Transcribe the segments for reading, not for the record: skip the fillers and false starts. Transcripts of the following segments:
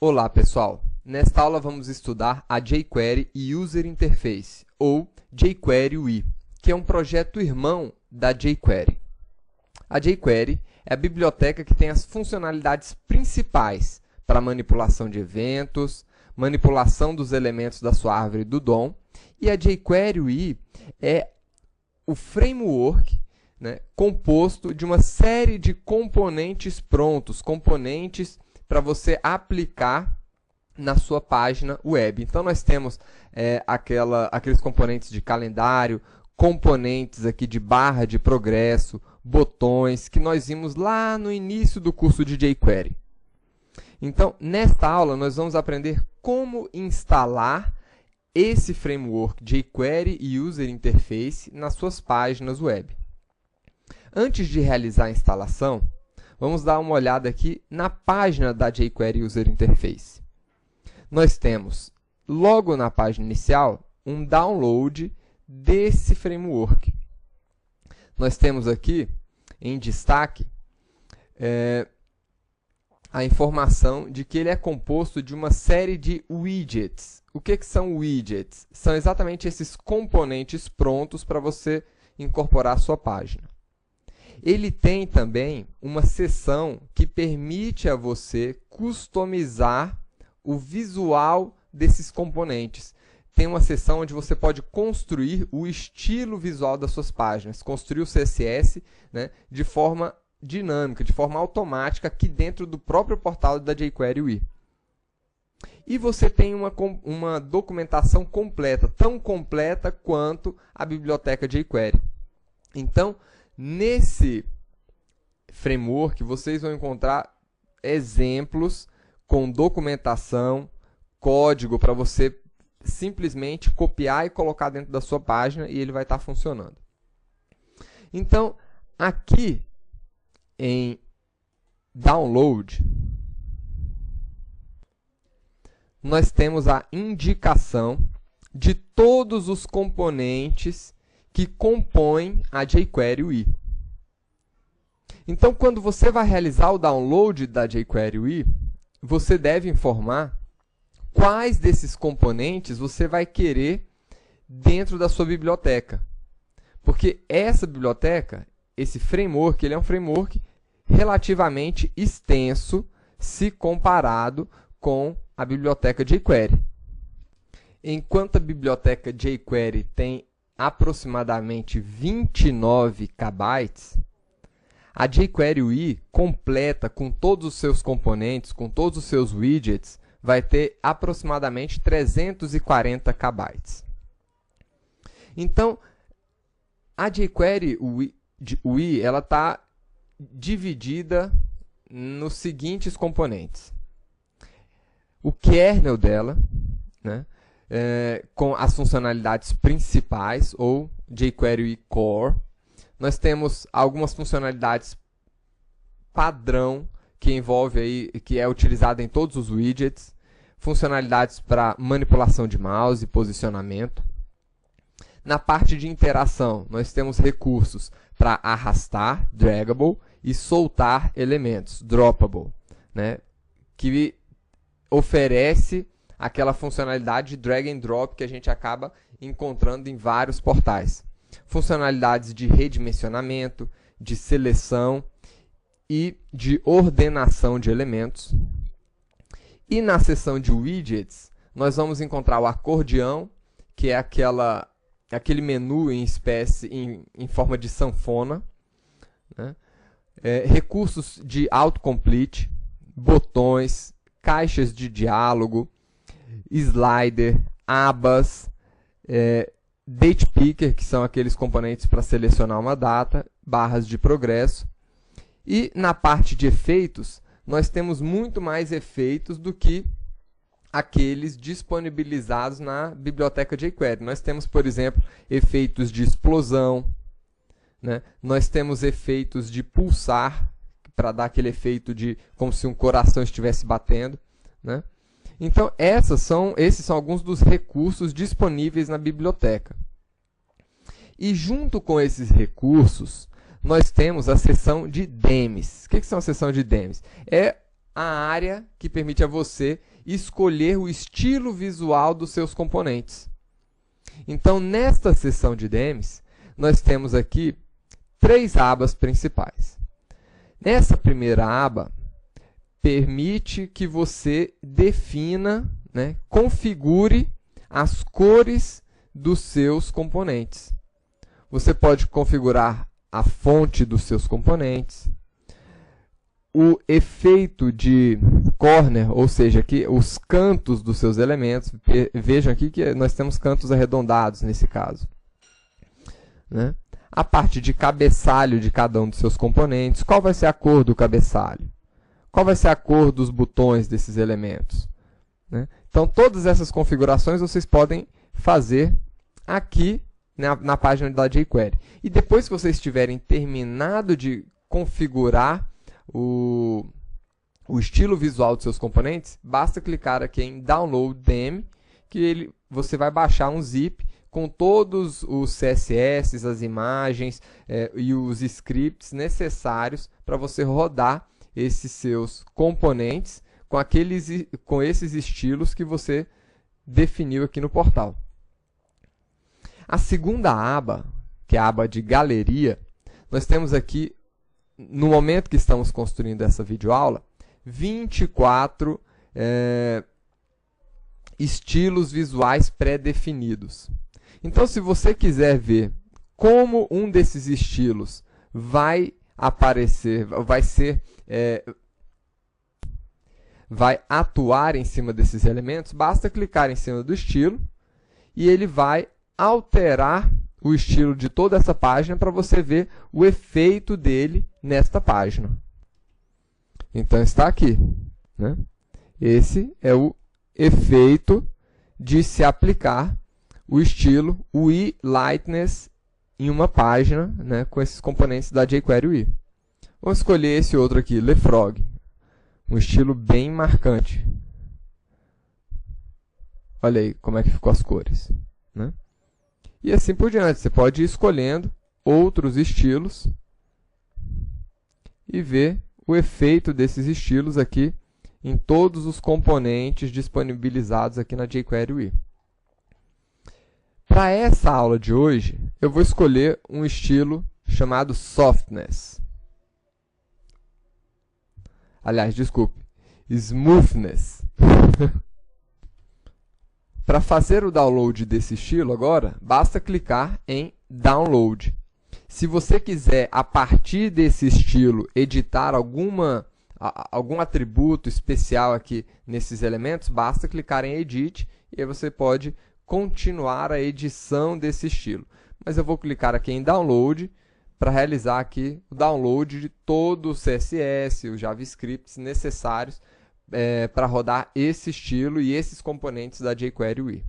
Olá, pessoal! Nesta aula vamos estudar a jQuery User Interface, ou jQuery UI, que é um projeto irmão da jQuery. A jQuery é a biblioteca que tem as funcionalidades principais para manipulação de eventos, manipulação dos elementos da sua árvore do DOM, e a jQuery UI é o framework, composto de uma série de componentes prontos, componentes para você aplicar na sua página web. Então, nós temos aqueles componentes de calendário, componentes aqui de barra de progresso, botões, que nós vimos lá no início do curso de jQuery. Então, nesta aula, nós vamos aprender como instalar esse framework jQuery User Interface nas suas páginas web. Antes de realizar a instalação, vamos dar uma olhada aqui na página da jQuery User Interface. Nós temos, logo na página inicial, um download desse framework. Nós temos aqui, em destaque, a informação de que ele é composto de uma série de widgets. O que são widgets? São exatamente esses componentes prontos para você incorporar à sua página. Ele tem também uma seção que permite a você customizar o visual desses componentes. Tem uma seção onde você pode construir o estilo visual das suas páginas, construir o CSS, de forma dinâmica, de forma automática, aqui dentro do próprio portal da jQuery UI. E você tem uma documentação completa, tão completa quanto a biblioteca jQuery. Então, nesse framework, vocês vão encontrar exemplos com documentação, código para você simplesmente copiar e colocar dentro da sua página e ele vai estar funcionando. Então, aqui em Download, nós temos a indicação de todos os componentes que compõem a jQuery UI. Então, quando você vai realizar o download da jQuery UI, você deve informar quais desses componentes você vai querer dentro da sua biblioteca. Porque essa biblioteca, esse framework, ele é um framework relativamente extenso se comparado com a biblioteca jQuery. Enquanto a biblioteca jQuery tem aproximadamente 29 KB, a jQuery UI completa com todos os seus componentes, com todos os seus widgets, vai ter aproximadamente 340 KB. Então, a jQuery UI ela está dividida nos seguintes componentes. O kernel dela, com as funcionalidades principais, ou jQuery UI Core. Nós temos algumas funcionalidades padrão, que envolve aí, que é utilizada em todos os widgets, funcionalidades para manipulação de mouse e posicionamento. Na parte de interação, nós temos recursos para arrastar, draggable, e soltar elementos, droppable, que oferece aquela funcionalidade de drag and drop que a gente acaba encontrando em vários portais. Funcionalidades de redimensionamento, de seleção e de ordenação de elementos. E na seção de widgets, nós vamos encontrar o acordeão, que é aquele menu em forma de sanfona, recursos de autocomplete, botões, caixas de diálogo, slider, abas, date picker, que são aqueles componentes para selecionar uma data, barras de progresso. E na parte de efeitos, nós temos muito mais efeitos do que aqueles disponibilizados na biblioteca jQuery. Nós temos, por exemplo, efeitos de explosão, nós temos efeitos de pulsar, para dar aquele efeito de como se um coração estivesse batendo. Então, esses são alguns dos recursos disponíveis na biblioteca. E junto com esses recursos, nós temos a seção de DEMs. O que são a seção de DEMs? É a área que permite a você escolher o estilo visual dos seus componentes. Então, nesta seção de themes, nós temos aqui 3 abas principais. Nessa primeira aba, permite que você defina, né, configure as cores dos seus componentes. Você pode configurar a fonte dos seus componentes, o efeito de corner, ou seja, aqui, os cantos dos seus elementos. Vejam aqui que nós temos cantos arredondados nesse caso, né? A parte de cabeçalho de cada um dos seus componentes, qual vai ser a cor do cabeçalho, qual vai ser a cor dos botões desses elementos, né? Então, todas essas configurações vocês podem fazer aqui na página da jQuery. E depois que vocês tiverem terminado de configurar o estilo visual dos seus componentes, basta clicar aqui em Download Theme, que você vai baixar um zip com todos os CSS, as imagens e os scripts necessários para você rodar esses seus componentes com esses estilos que você definiu aqui no portal. A segunda aba, que é a aba de galeria, nós temos aqui, no momento que estamos construindo essa videoaula, 24 estilos visuais pré-definidos. Então, se você quiser ver como um desses estilos vai aparecer, vai atuar em cima desses elementos, basta clicar em cima do estilo e ele vai alterar o estilo de toda essa página para você ver o efeito dele nesta página. Então, está aqui, né? Esse é o efeito de se aplicar o estilo UI Lightness em uma página, né, com esses componentes da jQuery UI. Vamos escolher esse outro aqui, Leapfrog, um estilo bem marcante. Olha aí como é que ficou as cores, né? E assim por diante, você pode ir escolhendo outros estilos e ver o efeito desses estilos aqui em todos os componentes disponibilizados aqui na jQuery UI. Para essa aula de hoje, eu vou escolher um estilo chamado Softness. Aliás, desculpe, Smoothness. Para fazer o download desse estilo agora, basta clicar em Download. Se você quiser, a partir desse estilo, editar algum atributo especial aqui nesses elementos, basta clicar em Edit e aí você pode continuar a edição desse estilo. Mas eu vou clicar aqui em Download para realizar aqui o download de todo o CSS, os JavaScripts necessários para rodar esse estilo e esses componentes da jQuery UI.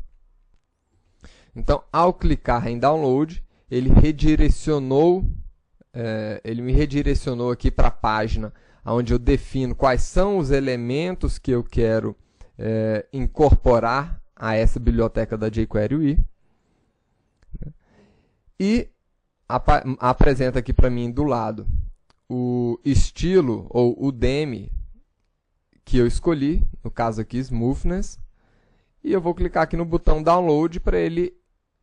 Então, ao clicar em Download, ele me redirecionou aqui para a página onde eu defino quais são os elementos que eu quero incorporar a essa biblioteca da jQuery UI. E apresenta aqui para mim do lado o estilo ou o theme que eu escolhi, no caso aqui Smoothness, e eu vou clicar aqui no botão Download para ele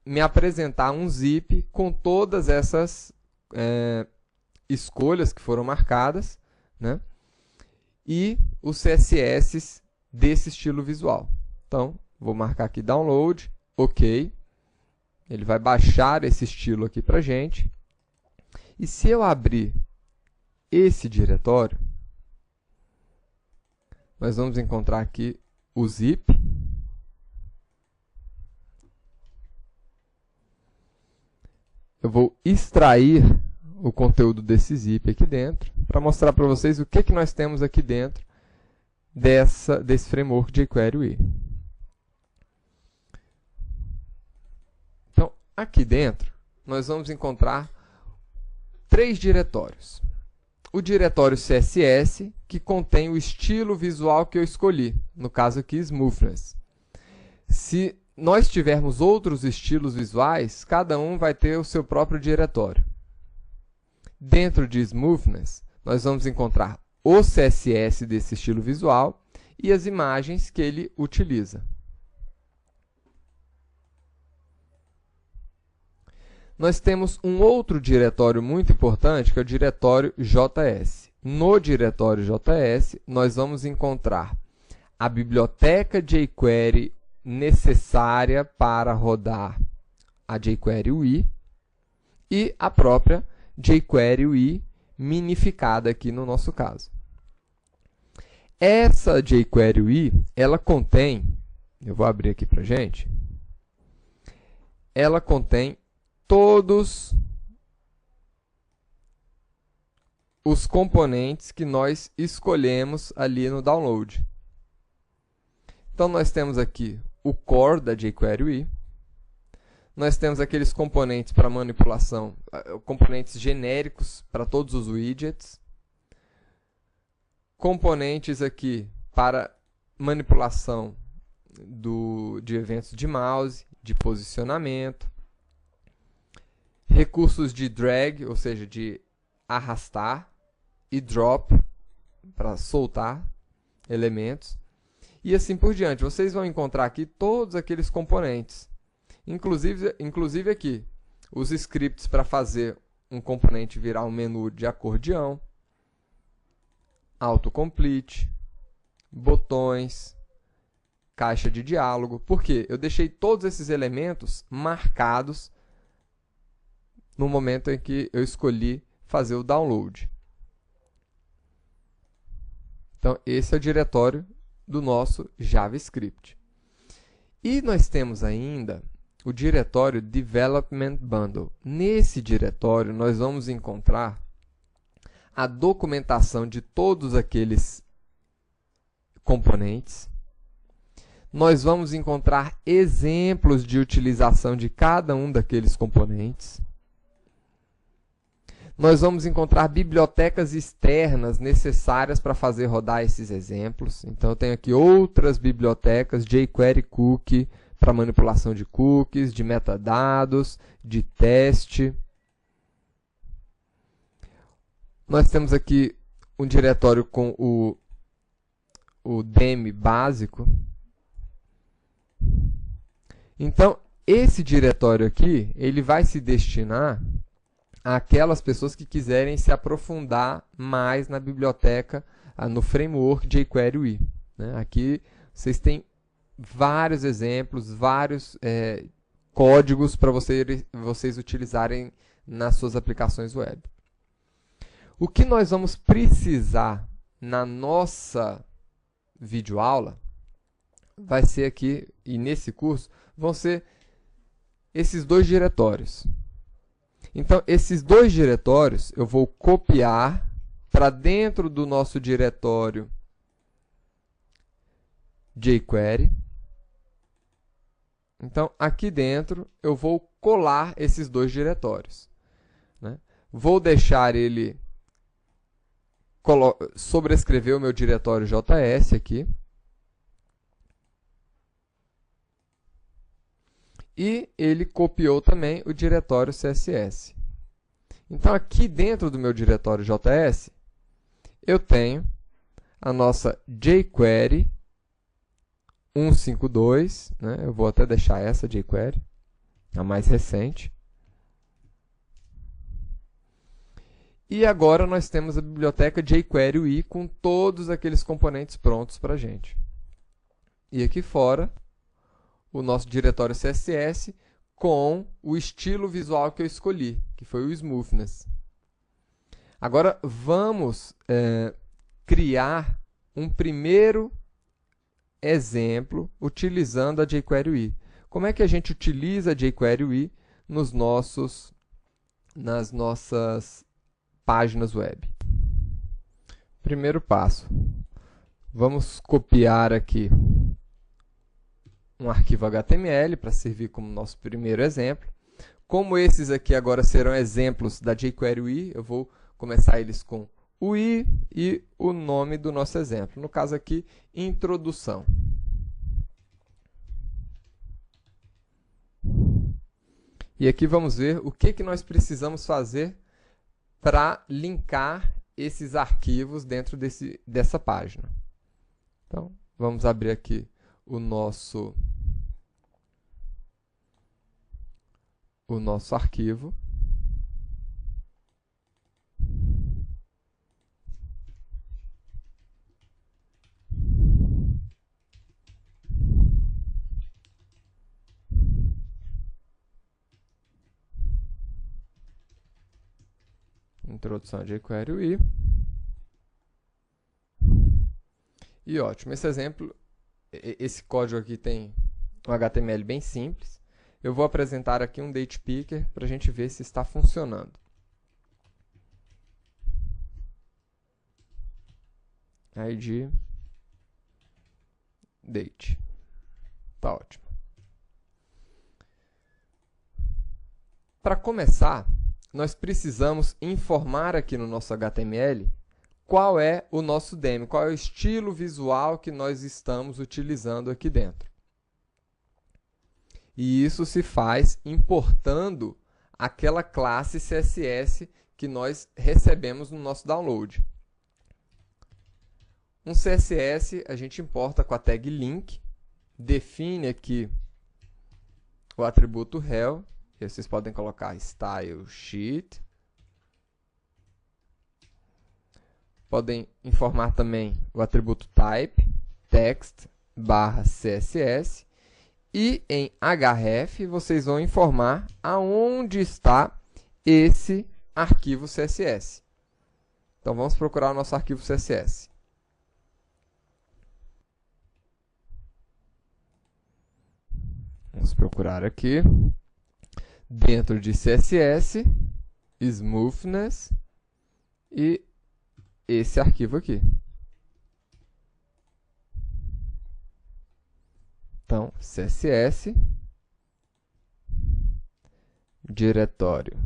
me apresentar um zip com todas essas escolhas que foram marcadas, né? E os CSS desse estilo visual. Então, vou marcar aqui Download, OK. Ele vai baixar esse estilo aqui para a gente. E se eu abrir esse diretório, nós vamos encontrar aqui o zip. Eu vou extrair o conteúdo desse zip aqui dentro, para mostrar para vocês o que nós temos aqui dentro desse framework de jQuery UI. Então, aqui dentro, nós vamos encontrar 3 diretórios. O diretório CSS, que contém o estilo visual que eu escolhi, no caso aqui, Smoothness. Se nós tivermos outros estilos visuais, cada um vai ter o seu próprio diretório. Dentro de Smoothness, nós vamos encontrar o CSS desse estilo visual e as imagens que ele utiliza. Nós temos um outro diretório muito importante, que é o diretório JS. No diretório JS, nós vamos encontrar a biblioteca jQuery necessária para rodar a jQuery UI e a própria jQuery UI minificada aqui no nosso caso. Essa jQuery UI, ela contém, eu vou abrir aqui para a gente, ela contém todos os componentes que nós escolhemos ali no download. Então, nós temos aqui o core da jQuery UI, nós temos aqueles componentes para manipulação, componentes genéricos para todos os widgets, componentes aqui para manipulação de eventos de mouse, de posicionamento, recursos de drag, ou seja, de arrastar, e drop, para soltar elementos, e assim por diante. Vocês vão encontrar aqui todos aqueles componentes, inclusive aqui, os scripts para fazer um componente virar um menu de acordeão, autocomplete, botões, caixa de diálogo. Por quê? Eu deixei todos esses elementos marcados no momento em que eu escolhi fazer o download. Então, esse é o diretório do nosso JavaScript. E nós temos ainda o diretório Development Bundle. Nesse diretório, nós vamos encontrar a documentação de todos aqueles componentes. Nós vamos encontrar exemplos de utilização de cada um daqueles componentes. Nós vamos encontrar bibliotecas externas necessárias para fazer rodar esses exemplos. Então, eu tenho aqui outras bibliotecas, jQuery Cookie, para manipulação de cookies, de metadados, de teste. Nós temos aqui um diretório com o DEM básico. Então, esse diretório aqui, ele vai se destinar àquelas pessoas que quiserem se aprofundar mais na biblioteca, no framework jQuery UI. Aqui vocês têm vários exemplos, vários códigos para vocês utilizarem nas suas aplicações web. O que nós vamos precisar na nossa videoaula vai ser aqui, e nesse curso, vão ser esses dois diretórios. Então, esses dois diretórios eu vou copiar para dentro do nosso diretório jQuery. Então, aqui dentro eu vou colar esses dois diretórios. Vou deixar ele sobrescrever o meu diretório JS aqui. E ele copiou também o diretório CSS. Então, aqui dentro do meu diretório JS, eu tenho a nossa jQuery 152, eu vou até deixar essa jQuery, a mais recente. E agora nós temos a biblioteca jQuery UI com todos aqueles componentes prontos para a gente. E aqui fora, o nosso diretório CSS com o estilo visual que eu escolhi, que foi o Smoothness. Agora, vamos criar um primeiro exemplo utilizando a jQuery UI. Como é que a gente utiliza a jQuery UI nas nossas páginas web? Primeiro passo, vamos copiar aqui um arquivo HTML para servir como nosso primeiro exemplo. Como esses aqui agora serão exemplos da jQuery UI, eu vou começar eles com UI e o nome do nosso exemplo. No caso aqui, introdução. E aqui vamos ver o que nós precisamos fazer para linkar esses arquivos dentro dessa página. Então, Vamos abrir aqui o nosso arquivo. Introdução a jQuery UI. E ótimo, esse código aqui tem um HTML bem simples. Eu vou apresentar aqui um date picker para a gente ver se está funcionando. ID date. Tá ótimo. Para começar, nós precisamos informar aqui no nosso HTML qual é o nosso theme, qual é o estilo visual que nós estamos utilizando aqui dentro. E isso se faz importando aquela classe CSS que nós recebemos no nosso download. Um CSS a gente importa com a tag link, define aqui o atributo rel, e vocês podem colocar style sheet. Podem informar também o atributo type, text, /css. E em href vocês vão informar aonde está esse arquivo CSS. Então vamos procurar o nosso arquivo CSS. Vamos procurar aqui, dentro de CSS, smoothness e esse arquivo aqui. Então, CSS, diretório,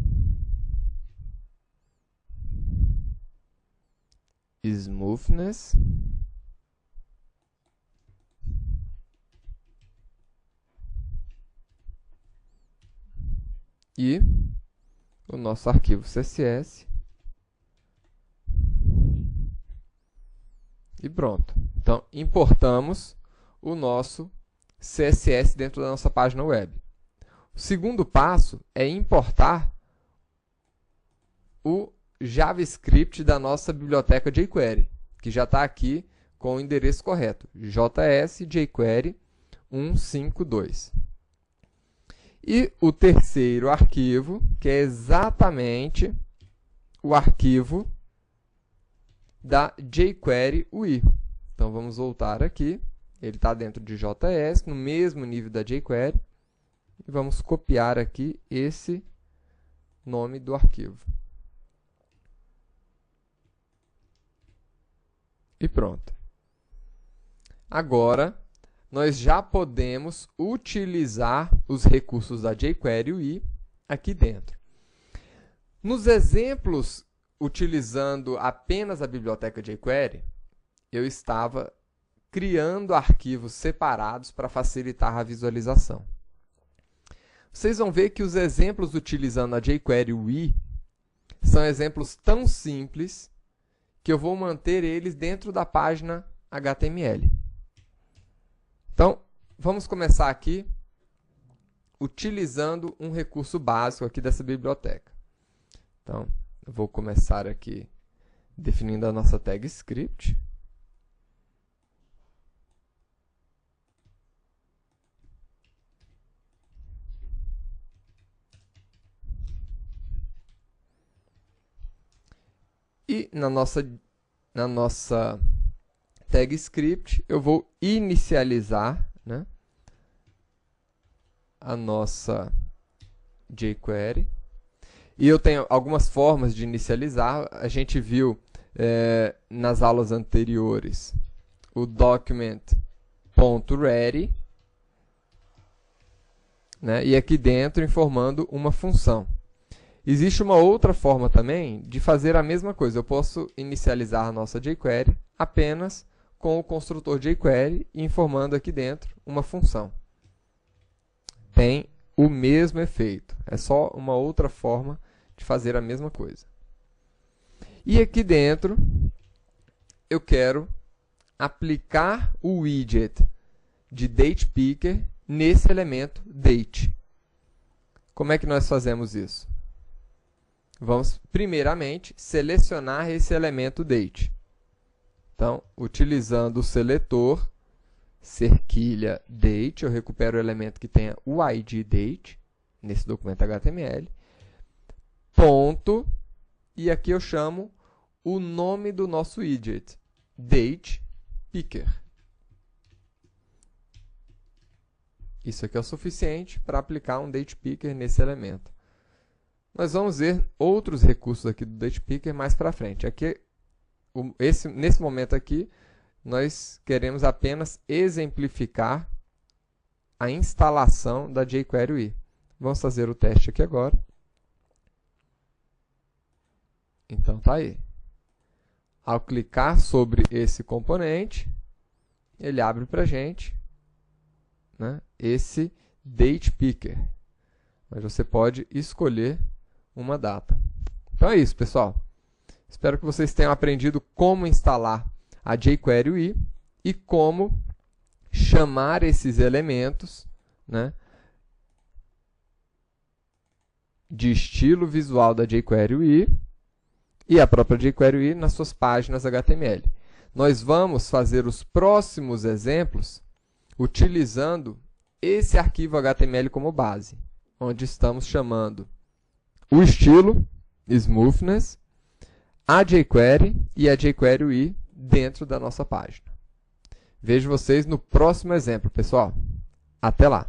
smoothness, e o nosso arquivo CSS. E pronto. Então, importamos o nosso CSS dentro da nossa página web. O segundo passo é importar o JavaScript da nossa biblioteca jQuery, que já está aqui com o endereço correto, JS-jQuery 152. E o terceiro arquivo, que é exatamente o arquivo da jQuery UI. Então, vamos voltar aqui. Ele está dentro de JS, no mesmo nível da jQuery. E vamos copiar aqui esse nome do arquivo. E pronto. Agora, nós já podemos utilizar os recursos da jQuery UI aqui dentro. Nos exemplos, utilizando apenas a biblioteca jQuery, eu estava criando arquivos separados para facilitar a visualização. Vocês vão ver que os exemplos utilizando a jQuery UI são exemplos tão simples que eu vou manter eles dentro da página HTML. Então, vamos começar aqui utilizando um recurso básico aqui dessa biblioteca. Então, eu vou começar aqui definindo a nossa tag script. E na nossa tag script, eu vou inicializar, né, a nossa jQuery. E eu tenho algumas formas de inicializar. A gente viu nas aulas anteriores o document.ready, né, e aqui dentro informando uma função. Existe uma outra forma também de fazer a mesma coisa. Eu posso inicializar a nossa jQuery apenas com o construtor jQuery e informando aqui dentro uma função. Tem o mesmo efeito. É só uma outra forma de fazer a mesma coisa. E aqui dentro eu quero aplicar o widget de DatePicker nesse elemento date. Como é que nós fazemos isso? Vamos, primeiramente, selecionar esse elemento date. Então, utilizando o seletor cerquilha date, eu recupero o elemento que tenha o ID date, nesse documento HTML, ponto, e aqui eu chamo o nome do nosso widget, DatePicker. Isso aqui é o suficiente para aplicar um DatePicker nesse elemento. Nós vamos ver outros recursos aqui do DatePicker mais para frente. Aqui, nesse momento aqui, nós queremos apenas exemplificar a instalação da jQuery UI. Vamos fazer o teste aqui agora. Então, tá aí. Ao clicar sobre esse componente, ele abre para a gente, né, esse DatePicker. Mas você pode escolher uma data. Então é isso, pessoal. Espero que vocês tenham aprendido como instalar a jQuery UI e como chamar esses elementos, né, de estilo visual da jQuery UI e a própria jQuery UI nas suas páginas HTML. Nós vamos fazer os próximos exemplos utilizando esse arquivo HTML como base, onde estamos chamando o estilo, smoothness, a jQuery e a jQuery UI dentro da nossa página. Vejo vocês no próximo exemplo, pessoal. Até lá!